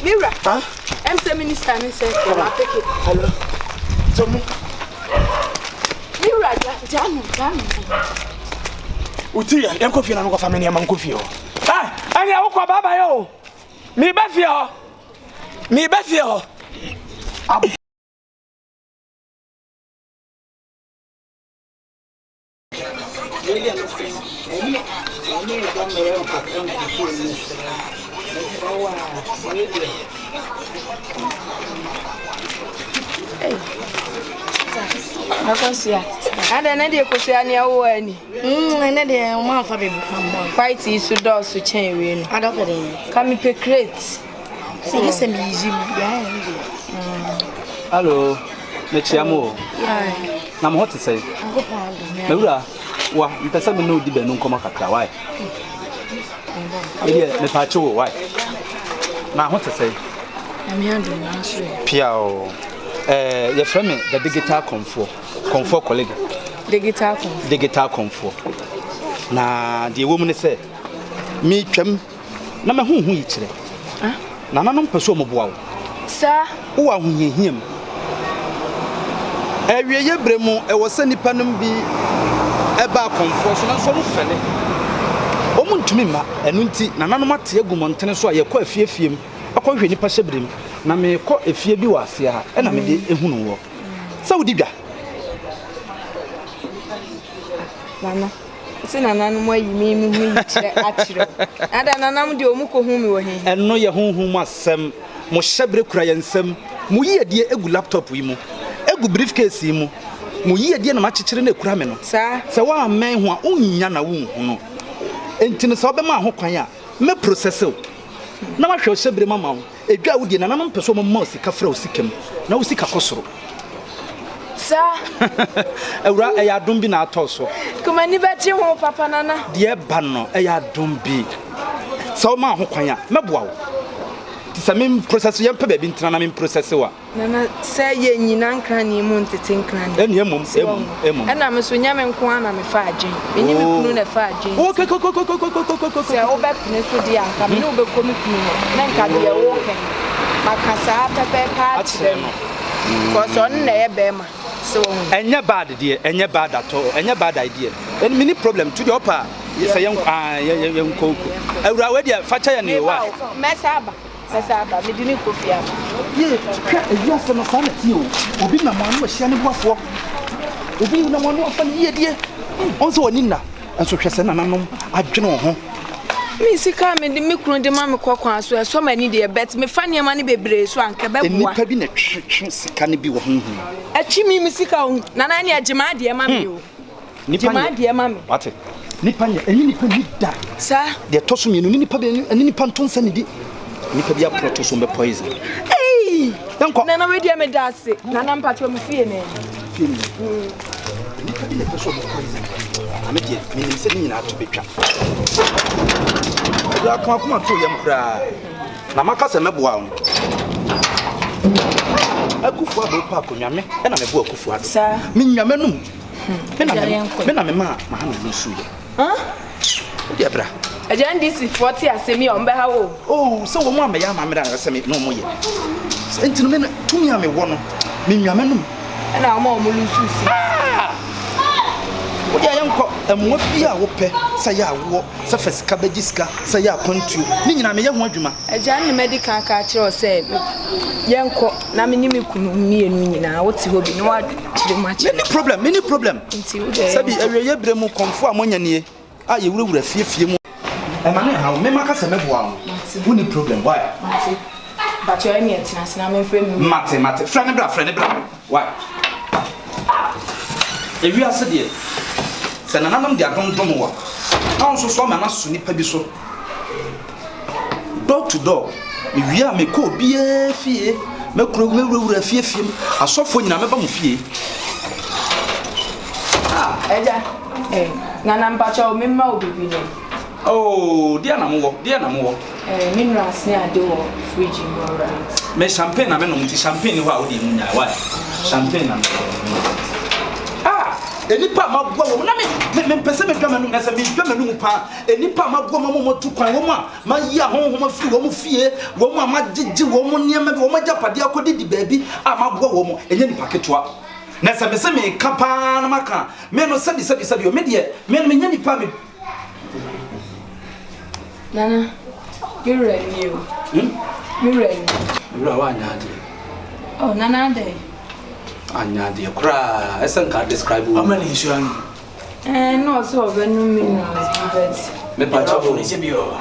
Mira. Huh? MC Minister and say, hello. So, Mira, Jam. Utia, yanko fio na nuko family ya manko fio. Ah, ani awko baba yo. Mi ba fio. Hey. Akosia. Ada na de kosia ne awo ani. Na de o ma fa be Quite isu do so chen we no. Ada ko de. Come pe crate. Se se mi yim ya ndi. Hello. Mechiamo. Na mo hote say. Mewura wa mpesa me no di be no nkoma kakra why? Me pa cho why? Na hote say. Am handle na so. Piao. Your friend the digital Komfo colleague. Digital Komfo. Na the woman say me twam na me hu yi kire. Na nanom peso mo boa wo. Sir, wo hu hihiem. Awieye bremu e wo se nipa num bi e ba Komfo so na so mo fele. O mu ntumi ma enu nti na nanom ate agumontene so ye kwa afiefiem. Akọ hwe nipa hyebrem na me kọ efie bi wa ase ha e na me de ehunu wo. Sa wodi dwa. Nana. Se nana no ayi mi hu kire akire. Ada nana mo de o mu ko hu mi wo he. Enno ye honhum asem mo hyebre kura ye nsem mo yi ade egu laptop yi mu egu briefcase yi mu mo yi ade na ma kyekere na ekura me no. Sa se wa amen ho a onnya na wo hu no. Entine se obema ho kwan a me process o. Na ma hwe hyebre mama wo. Edwa wo de na nanom peso mo ma osika fra osikam na osika kosoro. Sa Ewura e ya dum bi na atoso. kuma ni beti ho papa nana. De ba no e ya dum bi. So ma ho kwan a meboa wo. Ti se me process ye mpa ba bi ntina na me process wa. Nana say ye nyina nkran ni mu ntete nkran. Eni emom. Ena me so nyame nko ana me fa adwen. Enyi me kunu na fa adwen. Okay. Se obe kunu so dia nka me no be komi kunu na nka de wo ken. Makasa pepe pa chire no. Ko so na ye BERMA. So enye bad de enye bad at all enye bad idea. Any mini problem to the upper. Yes I am ko. Ewura we dia fa cha ya ne wa. Mesaba me dini kofi aba. Ye ka eya se no sa na ti o. Obi na mo anu ahia ne boafo. Obi na mo anu afa ne ye die. Onso woni na. Enso hwese na nanom adwene ho. Me sika me de me kunu de ma me kwakwan so so mani de bet me fa ne ma ne bebre so anka be boa. Nipa bi na twe sika ne bi wo ho. Achi me sika ho. Na na ne agema de ma me o. Nipa de ma me. Wate. Nipa nya enyi nipa ni da. Sa de toso me no nipa be eni nipa ntonsa ne di. Nipa bi aproto so be poison. Hey! Na na we dia me da ase. Na na mpacho me fie ne. Nipa bi le so be poison. Ame de me nim se ni na to betwa. Ya kuma to yam kra. Na maka se meboa wo. Akufu abo pa akonyame e na mebo akufu ado. Sa me nyame num. Me na me ma ha na su ye. Dia bra. Ajan this 40 asemi on be ha wo. Oh, so wo mo am ya ma me da asemi no mo ye. Enti no me tumi am wo no. Me nyame num. E na mo lu susi. Wo dia yanko emwa bi a wo pe sa ya wo sa fasika bagiska sa ya kontu. Ni nyina me ye ho adwuma. Ajan ni medical ka kire o say yanko na me nyimi kunu mienu nyina wo ti ho bi no wa kire ma kire. Many problem. Nti wo de. Sabi awieye bremu Komfo amonya ne a ye wurawura fiefie mu. E ma ne ha me maka se meboa mo. Wo ni problem why? But you any international me frame me. Mate. Friend bra. Why? Ewi ase de. Se na nanam de adondom wa. Na onso so ma na so nipa bi so. Door to door. Me wi a me ko bia fie. Me kuro me wurawura fiefie mu. Asofo nyina me ba mu fie. Eja. Nana mpacho me ma obibi no. Oh, dia na mo. Minerals ne ade wo fridge no right. Me champagne na me no mti champagne ho a wo de mu nya why? Champagne na. enipa mabua wo na me pese me dwama num na se me dwama num pa enipa mabua mo tu kwan wo ma yi ahonhom afiri wo mo fie wo mo amagege wo mo niam wo mo japade akodi di baabi a mabua wo mo enye nipa ketwa na se me se me kapa na maka me no sabi o me de me no me nya nipa me Nana, you ready you? You ready? Ura wa nya de. Oh, Nana de. Anya de kra esen ka describe wo. Amani nsuan. No so be no minerals but Me pa chawo ni se bi o.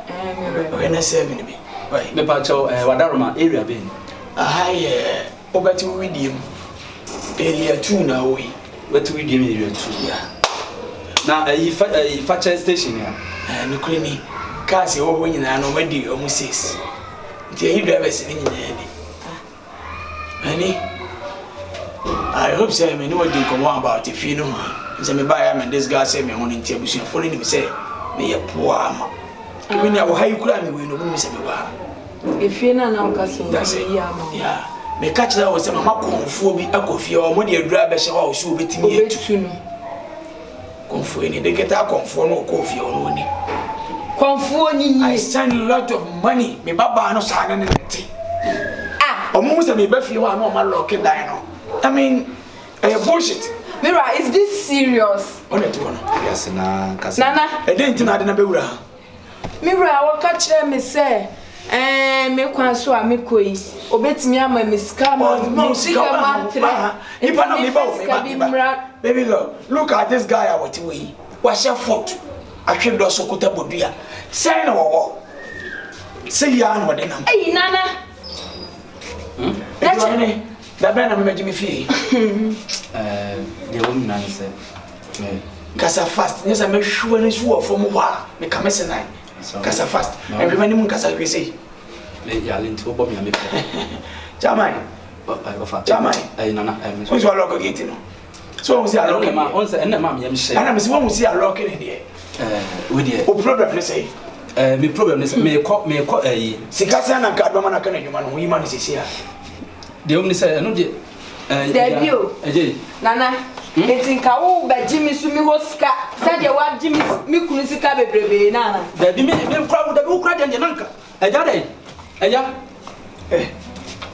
me ready. O na 7 bi. Wai. me pa chawo wadaroma area be. Aha ye. Obati widiem. Area 2 na we. Wetu widiem area 2. Yeah. Na facha station ya. No kreni. Kasi wo ho nyina no wadi o mu 6. Nti ayi drivers ni nyina ni. Ani I hope say me no wadi come about if you know man. Say me buy am and this guy say me won nti abusu for ni me say me ye poor ama. Even ya wo hayi kura me we no me say me wa. If you na ka so yeah. Me catch that was say mama Komfo bi akofie o mo de adura be hye wa o so obetimi etu no. Komfo ni de get a Komfo no kofie o no ni. Komfo ni I spend a lot of money. Me baba no sa na nti. Omo say me ba fie wa no ma lock down no. I mean, bullshit. Mira, is this serious? On it one. Yes na kasa. Nana. E dey ntina de na bewura. Mira, wa ka kire me say me kwan so a me koi. Obetimi ama me sika ma. No, sika ma tre. Ipa na me ba. Baby girl, look at this guy I want we. What's your fault? I should do so kuta bodua. Say no wo. Say ya no de nam. Hey Nana. That's da bena me me fie. The woman na say. Kasa fast. Yes, me sure ni sure from wa. Me come say nine. Kasa fast. Everybody mun kasa we say. Me ya lento bo me pe. Jamai. Jamai. Nana. Who's your local gate no? So we see a local ma on say na ma me share. Ana me say we see a local in there. We there. O problem ne say. Me problem is me call Sikasa na kadwa mana kana nyuma no yima ne sisi a. The only say no de Debio. Nana. Etinka wo ba Jimmy su mi hoska. Sa de wa Jimmy mi kunu sika bebrebe na. Da bi me kra wo da wo kra de nanka. Eja dai. Eja.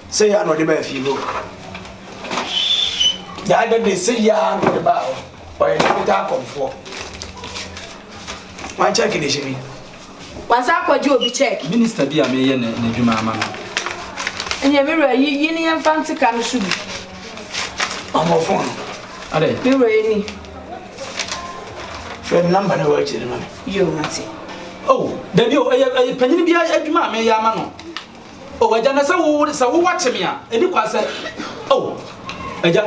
Say ya no de ba fi go. Da de say ya no de ba o. Oye ni ta Komfo. Man check ni shimi. Wansa kwaji obi check. Minister bi a me ye na dwuma ama no. Enye Mira yi ni enfante ka no shubi. Amo phone. Ade. Mira ni. Friend number na wa chire mama. Yo mati. Oh, Debio panyin bi adwuma me ya ama no. Oh, eja na sa wo watch me a. Eni kwa se. Oh. Eja.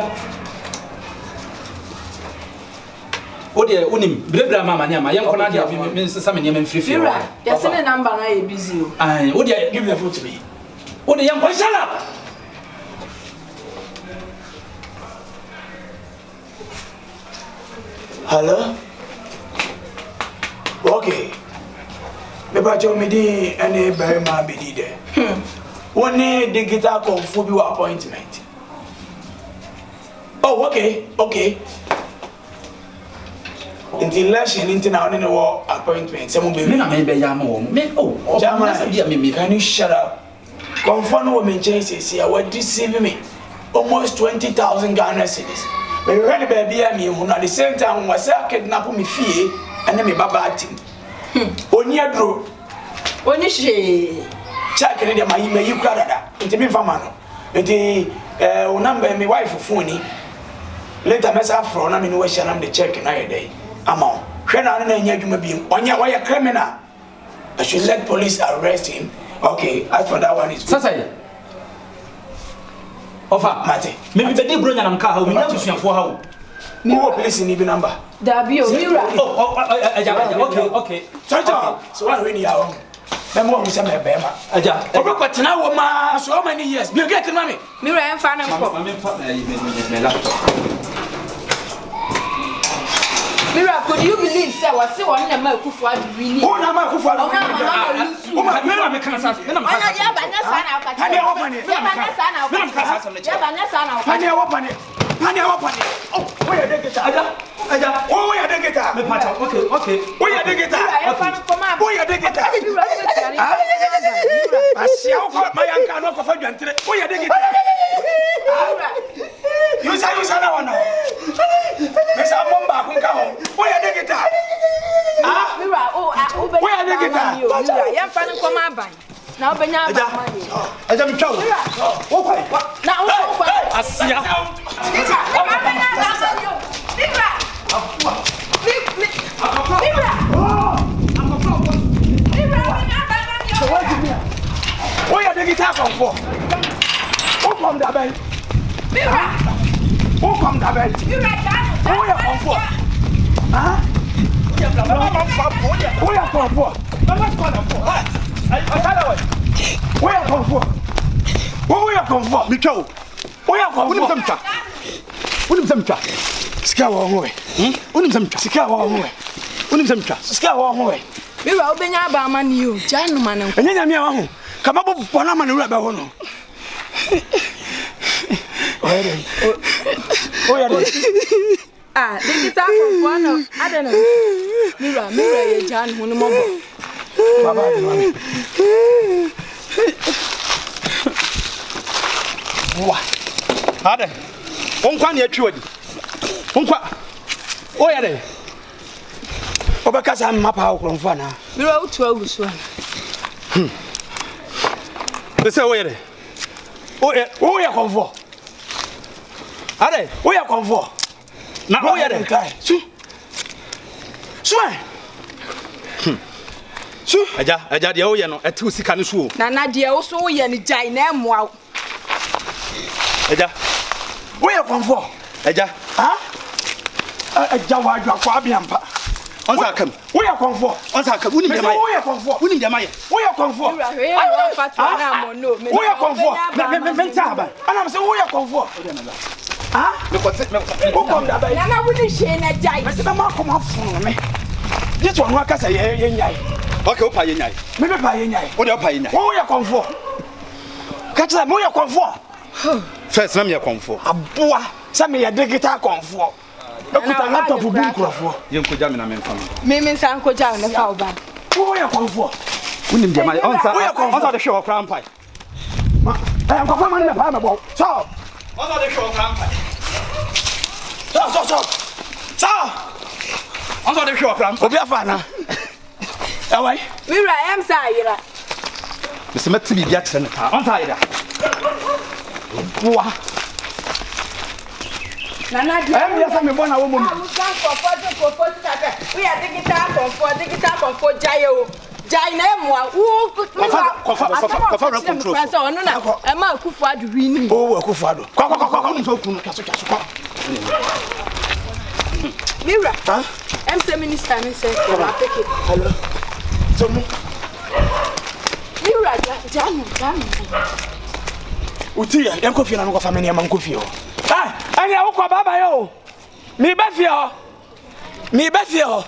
Ode unim brebra mama nya ma yen kona dia me nsesa me nya me mfrifie. Mira, ya se number na e busy o. Ai, ode Give the phone to me. ode yen kwa shala. Hello? Okay. Me ba jo me di ene BERMA BEDIIDE. One digital Komfo bi appointment. Oh, okay. Until election into now on the appointment. Some be Me na me be ya ma wo. Me oh, German, can you shut up? Komfo no women change say I was deceiving me. Almost 20,000 Ghana cedis. Me when baby me who at the same time was kidnap me fee and then me baba team. Oni adro. Oni she. Check any my email you crada. Into me fama no. Enti number me wife phone ni. Later message from na me no we share am the check na day. Amount. Hwe na na nya adwuma bi. Onya why a criminal. I should let police arrest him. Okay, as for that one is Sasa Ofa, Mate. Me be di bro nya nam ka ha o nya tusuafo ha o. Who police ni bi number? Dabio, Mira. Oh, okay. So what we need our them what we say me BERMA. Aja. Obekotena wo ma so many years. Be get mami. Mira en fa na ko. Me fa me laptop. Mira, could you believe say was say one na ma kufu adu really? Who na ma kufu adu? Me na ka sa. Me na ka sa. Ya ba na sa na ka. Hade wo bane. Ya ba na sa na ka. Hade wo bane. Pani awa pani. Oh, where you dey get aja? Oh, where you dey get? Me pacha. Okay. Where you dey get? Where you dey get? Asia ko mayanka no ko fa dwantere. Where you dey get? You say na wana. Me say bomba ko nka ho. Where you dey get? Mira, where you dey get? Mira, ya fa no koma ban. Na obenya ba mani. Aja me twa. Wo kwai. Na wo kwai. Asia. Mira, obenya ba mani. Mira. Mira. Where you dey get come for? Who come da ben? Mira. Who come da ben? Mira, where you come for? Huh? Where you come for? Where you come for? Where you come for? Me twa. Where you come for? Unim samtwa. Sika wo ho e. Unim samtwa. Sika wo ho e. Unim samtwa. Sika wo ho e. Mira, obenya ba mani o. Janu manan. Enya nyame wa ho. Kama bo bona mani wura ba ho no. Oya de. Digital Komfo no. I don't know. Mira, ye Janu ho no mo bo. Baba de mami. Wa. Ade. Onkwa ne atwi wadi. Onkwa. Oya de. Obeka sa mapa okromfo na. Mira, utu agusu ana. Say oya de. Oya Komfo. Ade. Oya Komfo. Na oya de. Su. Aja de oya no etu sika ne so. Na de wo so ye ni jai na emoa. Aja. Oya Komfo. Aja. Ha? Aja wa adwa kwa biampa. Onsa kam. Oya Komfo. Onsa kam. Unim de maye. Oya Komfo. Unim de maye. Oya Komfo. Mira, we wa fatwa na mo no. Oya Komfo. Me taba. Ana se oya Komfo. Ha? Me kote me. Who come da bay? Na wuni she na jai. Me se ma come afun me. This one wa kasa ye nyai. Okay, opa ye nyai. Me be pa ye nyai. Wo de opa ye nyai. Oya Komfo. Kacha mo ya Komfo. First na me Komfo. Aboa. Sa me ya digital Komfo. Ekuta laptop bu nkrofo. Ye nkoja me na me mfam. Me san koja na fa oba. Oya Komfo. Unim de maye. Onsa de show kran pai. Ma, am ko man na pa me bo. So. Onsa de show kran pai. So. Onsa de show kran pai. Obi afa na. Awai. Mira, am sa yira. Me se meti bi bia kire ne pa. Onsa yira. Boa. Nana di. Em ya sa me bona wo mo. We are digital Komfo jai o. Jai na emoa. Kofa no control. So no na e ma kufu adu wini. Oh, akufu ado. Kwa ni so kunu kaso kwa. Mira. Huh? I'm the minister me say for take it. Hello. So me. Mira, Janu. Utia, yanko fie na no fa me ne man ko fie ho. Ah, ani awko baba yo. Mi ba fie ho.